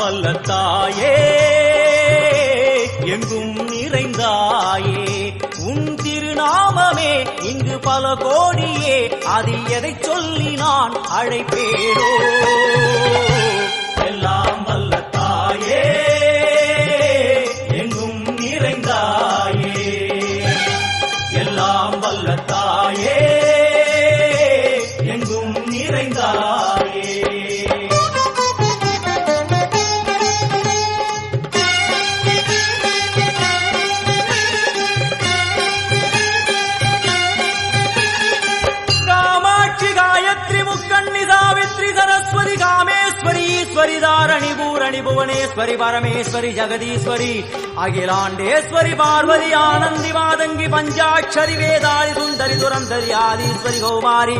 வல்ல தாயே எங்கும் நிறைந்தாயே உன் திருநாமமே இங்கு பல கோடியே அதில் எதை சொல்லி நான் அழைப்பேனோ எல்லாம் வல்ல தாயே எங்கும் நிறைந்தாயே எல்லாம் வல்ல தாயே எங்கும் நிறைந்தாயே ईश्वरी दारणि भूरणि भुवनेश्वरी परमेश्वरी जगदीश्वरी अखिलांडेश्वरी पार्वती आनंदी मादंगी पंचाक्षरी वेदारी सुंदरी दुरंधरी आदिश्वरी कौमारी